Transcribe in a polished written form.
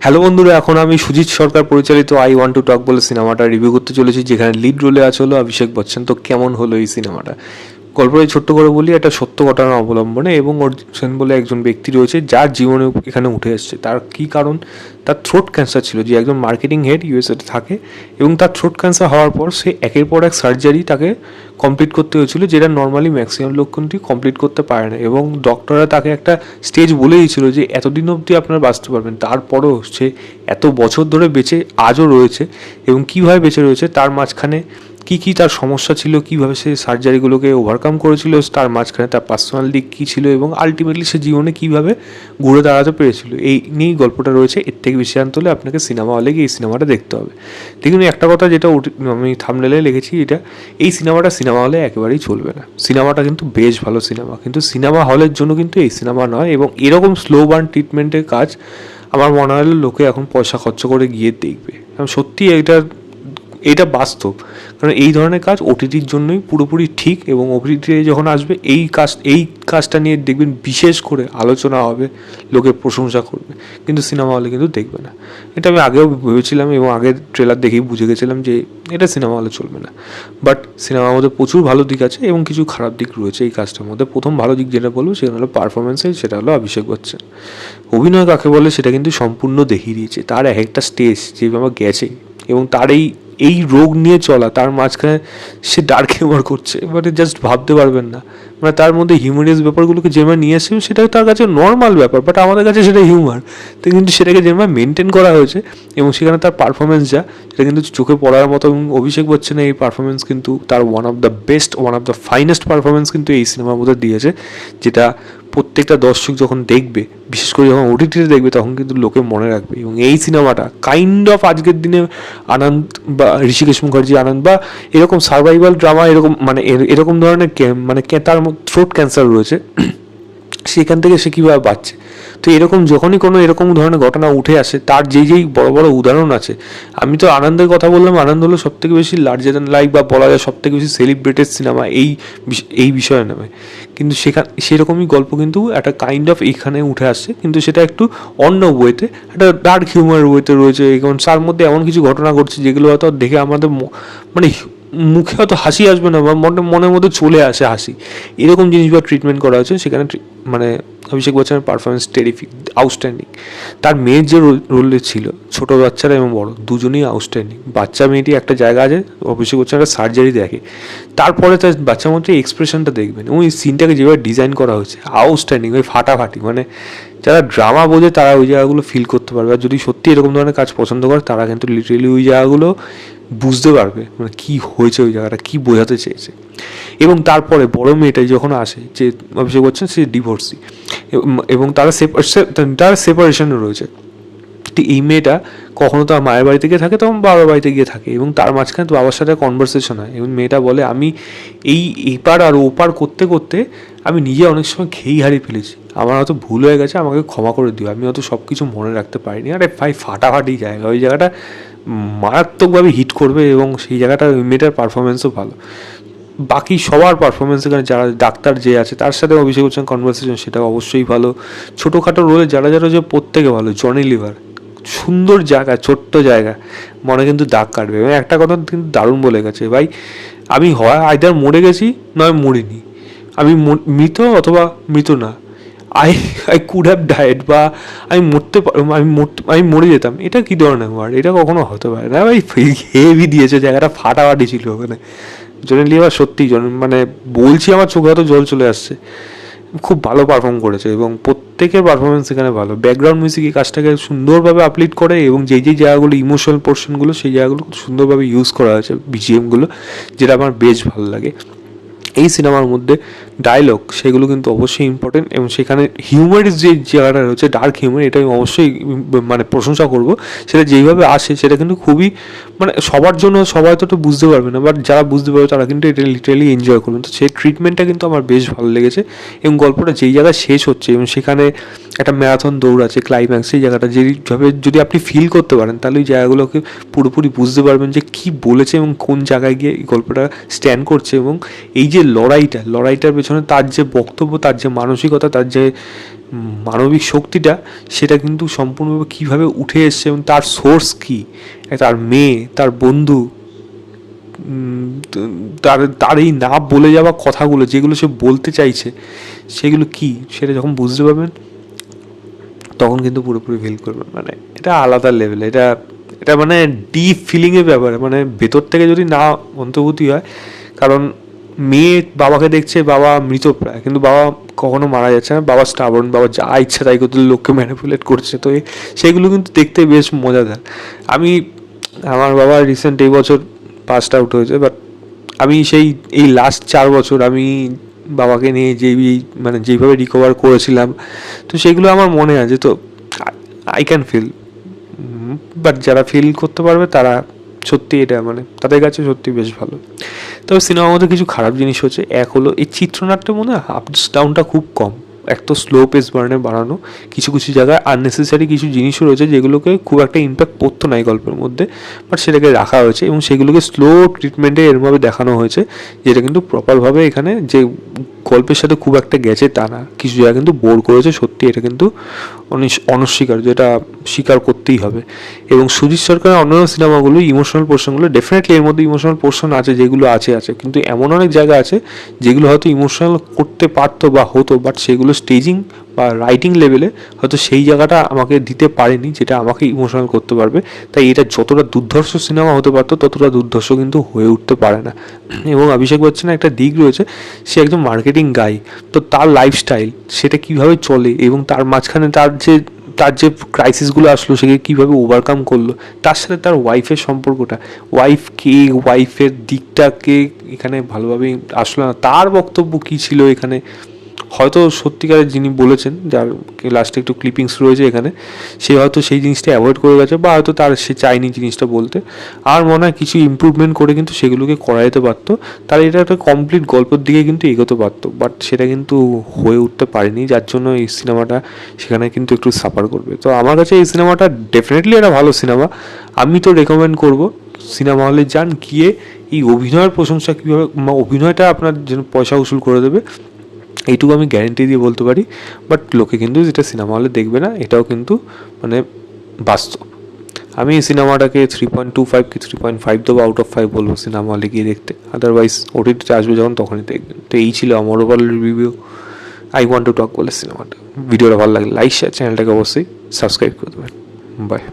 Hello বন্ধুরা, এখন আমি সুজিত সরকার পরিচালিত আই ওয়ান্ট টু টক বলে সিনেমাটা রিভিউ করতে চলেছি, যেখানে লিড রোলে আছে হলো অভিষেক বচ্চন। তো কেমন হলো এই সিনেমাটা? গল্পটা ছোট্ট করে বলি, একটা সত্য ঘটনা অবলম্বনে, এবং অর্জুন বলে একজন ব্যক্তি রয়েছে যার জীবনে এখানে উঠে এসছে। তার কি কারণ? তার থ্রোট ক্যান্সার ছিল, যে একজন মার্কেটিং হেড ইউএসএতে থাকে, এবং তার থ্রোট ক্যান্সার হওয়ার পর সে একের পর এক সার্জারি তাকে কমপ্লিট করতে হয়েছিল, যেটা নর্মালি ম্যাক্সিমাম লোকটি কমপ্লিট করতে পারে না। এবং ডক্টররা তাকে একটা স্টেজ বলে দিয়েছিল যে এতদিন অবধি আপনারা বাঁচতে পারবেন। তারপরও সে এত বছর ধরে বেঁচে আজও রয়েছে, এবং কীভাবে বেঁচে রয়েছে তার মাঝখানে কী কী তার সমস্যা ছিল, কীভাবে সে সার্জারিগুলোকে ওভারকাম করেছিল, তার মাঝখানে তার পার্সোনাল দিক কী ছিল, এবং আলটিমেটলি সে জীবনে কীভাবে ঘুরে দাঁড়াতে পেরেছিল, এই নিয়েই গল্পটা রয়েছে। এর থেকে বেশি জানতে হলে আপনাকে সিনেমা হলে গিয়ে এই সিনেমাটা দেখতে হবে। দেখুন, একটা কথা যেটা আমি থাম্বনেলে লিখেছি, এই সিনেমাটা সিনেমা হলে একেবারেই চলবে না। সিনেমাটা কিন্তু বেশ ভালো সিনেমা, কিন্তু সিনেমা হলের জন্য কিন্তু এই সিনেমা নয়। এবং এরকম স্লো বার্ন ট্রিটমেন্টের কাজ আমার মনে হয় লোকে এখন পয়সা খরচ করে গিয়ে দেখবে। সত্যি এটা বাস্তব, কারণ এই ধরনের কাজ ওটিটির জন্যই পুরোপুরি ঠিক। এবং ওটিটিতে যখন আসবে এই কাজটা নিয়ে দেখবেন বিশেষ করে আলোচনা হবে, লোকে প্রশংসা করবে, কিন্তু সিনেমা হলে কিন্তু দেখবে না। এটা আমি আগেও ভেবেছিলাম, এবং আগের ট্রেলার দেখেই বুঝে গেছিলাম যে এটা সিনেমা হলে চলবে না। বাট সিনেমার মধ্যে প্রচুর ভালো দিক আছে এবং কিছু খারাপ দিক রয়েছে এই কাজটার মধ্যে। প্রথম ভালো দিক যেটা বলবো সেটা হলো পারফরমেন্সে, সেটা হলো অভিষেক বচ্চন। অভিনয় কাকে বলে সেটা কিন্তু সম্পূর্ণ দেখিয়ে দিয়েছে। তার এক একটা স্টেজ যেভাবে গেছে, এবং তার এই রোগ নিয়ে চলা, তার মাঝখানে সে ডার্ক হিউমার করছে, মানে জাস্ট ভাবতে পারবেন না। মানে তার মধ্যে হিউম্যানিয়াস ব্যাপারগুলোকে যেভাবে নিয়ে আসছে সেটা তার কাছে নর্মাল ব্যাপার, বাট আমাদের কাছে সেটা হিউমার। তো কিন্তু সেটাকে যেভাবে মেনটেন করা হয়েছে, এবং সেখানে তার পারফরমেন্স সেটা কিন্তু চোখে পড়ার মতো। এবং অভিষেক বচ্চনের এই পারফরমেন্স কিন্তু তার one of the finest performance কিন্তু এই সিনেমার মধ্যে দিয়েছে, যেটা প্রত্যেকটা দর্শক যখন দেখবে, বিশেষ করে যখন ওটিটিতে দেখবে, তখন কিন্তু লোকে মনে রাখবে। এবং এই সিনেমাটা কাইন্ড অফ আজকের দিনে আনন্দ বা ঋষিকেশ মুখার্জি আনন্দ বা এরকম সার্ভাইভাল ড্রামা, এরকম মানে এরকম ধরনের মানে তার থ্রোট ক্যান্সার রয়েছে, সেখান থেকে সে কীভাবে বাঁচছে। তো এরকম যখনই কোনো এরকম ধরনের ঘটনা উঠে আসে, তার যেই বড় বড় উদাহরণ আছে। আমি তো আনন্দের কথা বললাম, আনন্দ হলো সবথেকে বেশি লার্জার দ্যান লাইফ, বা বলা যায় সবথেকে বেশি সেলিব্রেটেড সিনেমা এই বিষয়ে নামে। কিন্তু সেরকমই গল্প কিন্তু একটা কাইন্ড অফ এখানে উঠে আসছে, কিন্তু সেটা একটু অন্য ওয়েতে, একটা ডার্ক হিউমার ওয়েতে রয়েছে। এবং তার মধ্যে এমন কিছু ঘটনা ঘটছে যেগুলো হয়তো দেখে আমাদের মানে মুখে হয়তো হাসি আসবে না, বা মনের মধ্যে চলে আসে হাসি, এরকম জিনিস বা ট্রিটমেন্ট করা হয়েছে সেখানে। মানে অভিষেক বচ্চনের পারফরমেন্স টেরিফিক, আউটস্ট্যান্ডিং। তার মেয়ের যে রোলে ছিল, ছোটো বাচ্চারা এবং বড় দুজনেই আউটস্ট্যান্ডিং। বাচ্চা মেয়েটি একটা জায়গা আছে, অভিষেক বচ্চন একটা সার্জারি দেখে, তারপরে তার বাচ্চার মধ্যে এক্সপ্রেশনটা দেখবেন, ওই সিনটাকে যেভাবে ডিজাইন করা হয়েছে, আউটস্ট্যান্ডিং। ওই ফাটাফাটি, মানে যারা ড্রামা বোঝে তারা ওই জায়গাগুলো ফিল করতে পারবে, আর যদি সত্যি এরকম ধরনের কাজ পছন্দ করে তারা কিন্তু লিটারেলি ওই জায়গাগুলো বুঝতে পারবে, মানে কী হয়েছে, ওই জায়গাটা কী বোঝাতে চেয়েছে। এবং তারপরে বড় মেয়েটাই যখন আসে, যে অভিষেক বচ্চন, সে ডিভোর্সি, এবং তারা সেপারেশনে রয়েছে। এই মেয়েটা কখনো তার মায়ের বাড়িতে গিয়ে থাকে, তখন বাবার বাড়িতে গিয়ে থাকে, এবং তার মাঝখানে বাবার সাথে কনভারসেশন হয়। এবং মেয়েটা বলে, আমি এপার আর ওপার করতে করতে আমি নিজে অনেক সময় খেয়েই হারিয়ে ফেলেছি, আমার হয়তো ভুল হয়ে গেছে, আমাকে ক্ষমা করে দিও, আমি হয়তো সব কিছু মনে রাখতে পারিনি। আরে ভাই, ফাটাফাটি জায়গা, ওই জায়গাটা মারাত্মকভাবে হিট করবে, এবং সেই জায়গাটা ওই মেয়েটার পারফরমেন্সও ভালো। বাকি সবার পারফরমেন্স, এখানে যারা ডাক্তার যে আছে তার সাথে অভিষেক বচ্চন কনভারসেশন, সেটা অবশ্যই ভালো। ছোটোখাটো রোলে যারা যে প্রত্যেকে ভালো। জনি লিভার, সুন্দর জায়গা, ছোট্ট জায়গা, মনে কিন্তু দাগ কাটবে। এবং একটা কথা কিন্তু দারুণ বলে গেছে, ভাই আমি হয় আইদার মরে গেছি, নয় মরিনি, আমি মৃত অথবা মৃত না, আই কুড হ্যাভ ডায়েড, বা আমি মরে যেতাম। এটা কী ধরনের ওয়ার্ড? এটা কখনো হতে পারে না ভাই। হেভি দিয়েছে, জায়গাটা ফাটাফাটি ছিল ওখানে। জনি লিভার সত্যি মানে বলছি, আমার চোখে হয়তো জল চলে আসছে। খুব ভালো পারফর্ম করেছে, এবং প্রত্যেকের পারফরমেন্স এখানে ভালো। ব্যাকগ্রাউন্ড মিউজিক এই কাজটাকে সুন্দরভাবে আপলিট করে, এবং যেই জায়গাগুলো ইমোশনাল পোর্শনগুলো, সেই জায়গাগুলো খুব সুন্দরভাবে ইউজ করা হয়েছে, বিজিএমগুলো, যেটা আমার বেশ ভালো লাগে। এই সিনেমার মধ্যে ডায়লগ, সেগুলো কিন্তু অবশ্যই ইম্পর্টেন্ট, এবং সেখানে হিউমারের যে জায়গাটা রয়েছে, ডার্ক হিউমার, এটা আমি অবশ্যই মানে প্রশংসা করব। সেটা যেইভাবে আসে সেটা কিন্তু খুবই, মানে সবার জন্য সবাই তো বুঝতে পারবে না, বাট যারা বুঝতে পারবে তারা কিন্তু এটা লিটারালি এনজয় করবেন। তো সেই ট্রিটমেন্টটা কিন্তু আমার বেশ ভালো লেগেছে। এবং গল্পটা যেই জায়গায় শেষ হচ্ছে, এবং সেখানে একটা ম্যারাথন দৌড় আছে, ক্লাইম্যাক্স, সেই জায়গাটা যেইভাবে যদি আপনি ফিল করতে পারেন, তাহলে ওই জায়গাগুলোকে পুরোপুরি বুঝতে পারবেন যে কী বলেছে, এবং কোন জায়গায় গিয়ে এই গল্পটা স্ট্যান্ড করছে। এবং এই যে লড়াইটার পেছনে তার যে বক্তব্য, তার যে মানসিকতা, তার যে মানবিক শক্তিটা সেটা কিন্তু সম্পূর্ণভাবে কীভাবে উঠে এসছে এবং তার সোর্স কী, তার মেয়ে, তার বন্ধু, তার তার এই না বলে যাওয়া কথাগুলো যেগুলো সে বলতে চাইছে সেগুলো কী, সেটা যখন বুঝতে পারবেন তখন কিন্তু পুরোপুরি ফিল করবেন। মানে এটা আলাদা লেভেল, এটা এটা মানে ডিপ ফিলিংয়ের ব্যাপার, মানে ভেতর থেকে যদি না অন্তর্ভূতি হয়। কারণ মেয়ে বাবাকে দেখছে, বাবা মৃতপ্রায়, কিন্তু বাবা কখনো মারা যাচ্ছে না, বাবা স্টাবর্ন, বাবা যা ইচ্ছা তাই করতে লোককে ম্যানিপুলেট করছে। তো সেগুলো কিন্তু দেখতে বেশ মজাদার। আমার বাবা রিসেন্ট এই বছর পাস্ট আউট হয়েছে, বাট আমি সেই এই লাস্ট 4 বছর আমি বাবাকে নিয়ে মানে যেইভাবে রিকভার করেছিলাম, তো সেগুলো আমার মনে আছে। তো আই ক্যান ফিল, বাট যারা ফিল করতে পারবে তারা সত্যি এটা মানে তাদের কাছে সত্যি বেশ ভালো। তবে সিনেমার মধ্যে কিছু খারাপ জিনিস হচ্ছে। এক হলো এই চিত্রনাট্যের মধ্যে আপস ডাউনটা খুব কম, এক তো স্লো পেস বার্নে বাড়ানো, কিছু কিছু জায়গায় আননেসেসারি কিছু জিনিসও রয়েছে যেগুলোকে খুব একটা ইম্প্যাক্ট পড়তো না এই গল্পের মধ্যে, বাট সেটাকে রাখা হয়েছে এবং সেগুলোকে স্লো ট্রিটমেন্টে এরমভাবে দেখানো হয়েছে যেটা কিন্তু প্রপারভাবে এখানে যে গল্পের সাথে খুব একটা গেছে তা না। কিছু জায়গা কিন্তু বোর করেছে সত্যি, এটা কিন্তু অনস্বীকার্য, যেটা স্বীকার করতেই হবে। এবং সুজিত সরকারের অন্যান্য সিনেমাগুলো ইমোশনাল পোর্শনগুলো ডেফিনেটলি এর মধ্যে ইমোশনাল পোর্শন আছে, যেগুলো আছে, কিন্তু এমন অনেক জায়গা আছে যেগুলো হয়তো ইমোশনাল করতে পারতো বা হতো, বাট সেগুলো স্টেজিং বা রাইটিং লেভেলে হয়তো সেই জায়গাটা আমাকে দিতে পারেনি যেটা আমাকে ইমোশনাল করতে পারবে। তাই এটা যতটা দুর্ধর্ষ সিনেমা হতে পারতো ততটা দুর্ধর্ষ কিন্তু হয়ে উঠতে পারে না। এবং অভিষেক বচ্চনের একটা দিক রয়েছে, সে একজন মার্কেটিং গাই, তো তার লাইফস্টাইল সেটা কীভাবে চলে এবং তার মাঝখানে তার যে ক্রাইসিসগুলো আসলো সেকে কীভাবে ওভারকাম করলো, তার সাথে তার ওয়াইফের সম্পর্কটা, ওয়াইফের দিকটাকে এখানে ভালোভাবে আসলো না, তার বক্তব্য কী ছিল এখানে, হয়তো সত্যিকারের যিনি বলেছেন, যার লাস্টে একটু ক্লিপিংস রয়েছে এখানে, সে হয়তো সেই জিনিসটা অ্যাভয়েড করে গেছে বা হয়তো সে চায়নি জিনিসটা বলতে। আর মনে হয় কিছু ইমপ্রুভমেন্ট করে কিন্তু সেগুলোকে করা যেতে পারতো, তার এটা একটা কমপ্লিট গল্পের দিকে কিন্তু এগোতে পারতো, বাট সেটা কিন্তু হয়ে উঠতে পারেনি, যার জন্য এই সিনেমাটা সেখানে কিন্তু একটু সাফার করবে। তো আমার কাছে এই সিনেমাটা ডেফিনেটলি একটা ভালো সিনেমা, আমি তো রেকমেন্ড করব সিনেমা হলে যান, গিয়ে এই অভিনয়ের প্রশংসা কীভাবে, অভিনয়টা আপনার যেন পয়সা উসুল করে দেবে এইটুকু আমি গ্যারেন্টি দিয়ে বলতে পারি। বাট লোকে কিন্তু যেটা সিনেমা হলে দেখবে না, এটাও কিন্তু মানে বাস্তব। আমি এই সিনেমাটাকে 3.25 কি 3.5 দেবো, আউট অফ 5 বলবো সিনেমা হলে গিয়ে দেখতে। আদারওয়াইজ ওটিটিতে আসবে যখন তখনই দেখবেন। তো এই ছিল আমার overall review I want to talk বলে সিনেমাটা। ভিডিওটা ভালো লাগলে লাইক শেয়ার, চ্যানেলটাকে অবশ্যই সাবস্ক্রাইব করে দেবেন। বাই।